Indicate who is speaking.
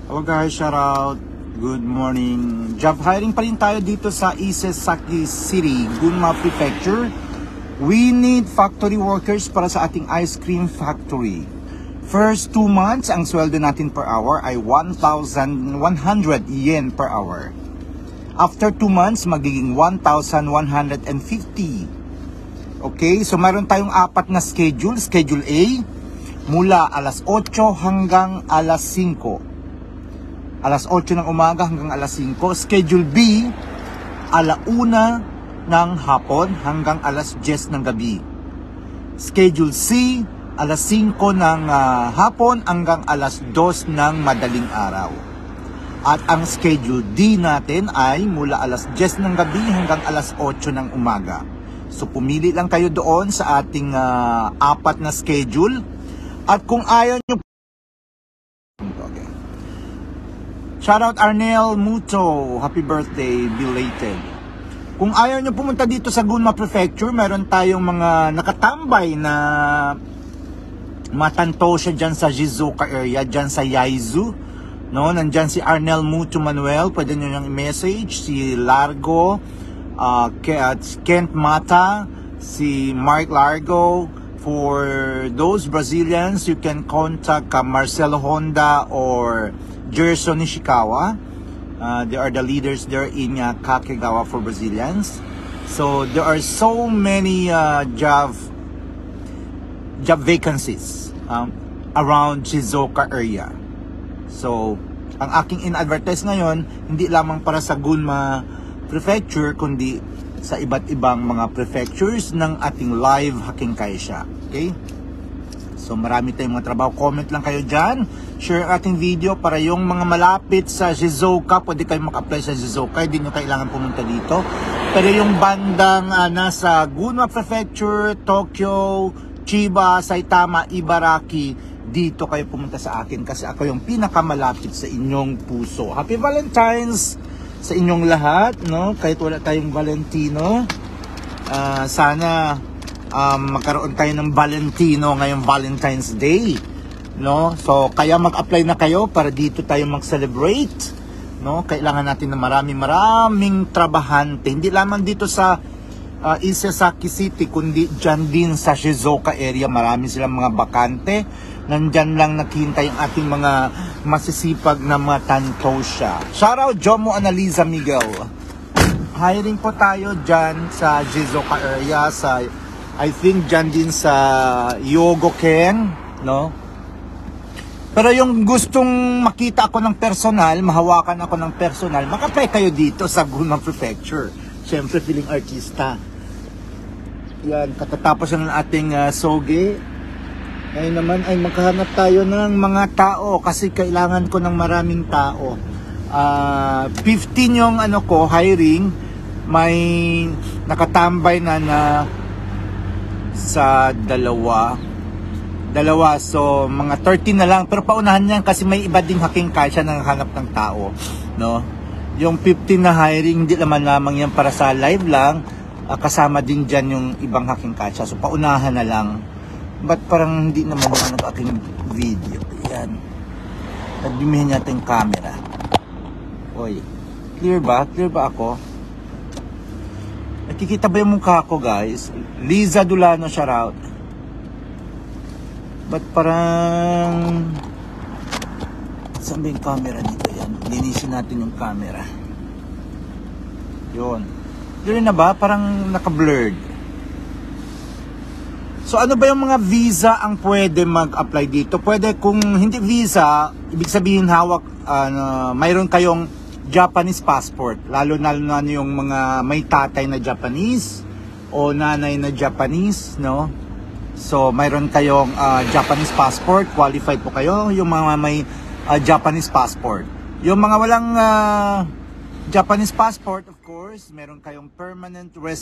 Speaker 1: Hello guys, shout out. Good morning. Job hiring pa rin tayo dito sa Isesaki City, Gunma Prefecture. We need factory workers para sa ating ice cream factory. First 2 months, ang sweldo natin per hour ay 1,100 yen per hour. After 2 months, magiging 1,150. Okay, so meron tayong 4 na schedule. Schedule A, mula alas 8 hanggang alas 5. Alas 8 ng umaga hanggang alas 5. Schedule B, alauna ng hapon hanggang alas 10 ng gabi. Schedule C, alas 5 ng hapon hanggang alas 2 ng madaling araw. At ang schedule D natin ay mula alas 10 ng gabi hanggang alas 8 ng umaga. So pumili lang kayo doon sa ating 4 na schedule. At kung ayaw nyo, shoutout Arnel Muto, happy birthday, belated. Kung ayaw nyo pumunta dito sa Gunma Prefecture, meron tayong mga nakatambay na matanto siya dyan sa Shizuoka area, dyan sa Yaizu. No? Nandyan si Arnel Muto Manuel, pwede nyo niyang i-message. Si Largo, Kent Mata, si Mark Largo. For those Brazilians, you can contact Marcelo Honda or Gerson Nishikawa. They are the leaders there in Kakegawa for Brazilians. So there are so many job vacancies around Shizuoka area. So ang aking in-advertise ngayon, hindi lamang para sa Gunma Prefecture, kundi sa iba't ibang mga prefectures ng ating live Haking Kaisha. Okay? So marami tayong mga trabaho. Comment lang kayo dyan. Share ang ating video para yung mga malapit sa Shizuoka, pwede kayong mag-apply sa Shizuoka. Hindi nyo kailangan pumunta dito. Pero yung bandang nasa Gunma Prefecture, Tokyo, Chiba, Saitama, Ibaraki, dito kayo pumunta sa akin kasi ako yung pinakamalapit sa inyong puso. Happy Valentine's sa inyong lahat, no? Kahit wala tayong Valentino, sana magkaroon tayo ng Valentino ngayong Valentine's Day, no? So kaya mag-apply na kayo para dito tayo mag-celebrate, no? Kailangan natin ng maraming trabahante, hindi lamang dito sa Isesaki City, kundi dyan din sa Shizuoka area. Marami silang mga bakante. Nandyan lang naghihintay ang ating mga masisipag na mga tantosya. Shoutout Jomo Analiza Miguel. Hiring po tayo dyan sa Shizuoka area, sa I think dyan din sa Yogoken, no? Pero yung gustong makita ako ng personal, mahawakan ako ng personal, makapay kayo dito sa Gunma Prefecture. Siyempre, feeling artista. Yan, katatapos ng ating soge. Ngayon naman ay maghahanap tayo ng mga tao kasi kailangan ko ng maraming tao. 15 yung hiring. May nakatambay na sa dalawa, so mga 30 na lang, pero paunahan niyan kasi may iba ding Haking Kaisha na naghanap ng tao, no? Yung 15 na hiring, hindi naman lamang yan para sa live lang, kasama din dyan yung ibang Haking Kaisha, so paunahan na lang. But parang hindi naman yan ang aking video. Yan, nagdumihan natin yung camera. Oy, clear ba ako? Nakikita ba yung mukha ko, guys? Liza Dulano, shoutout. Ba't parang saan ba yung camera nito? Yan, linisin natin yung camera. Yun. Yun na ba? Parang naka-blurred. So ano ba yung mga visa ang pwede mag-apply dito? Pwede kung hindi visa, ibig sabihin hawak, mayroon kayong Japanese passport, lalo na yung mga may tatay na Japanese o nanay na Japanese, no? So mayroon kayong Japanese passport, qualified po kayo, yung mga may Japanese passport. Yung mga walang Japanese passport, of course, meron kayong permanent residence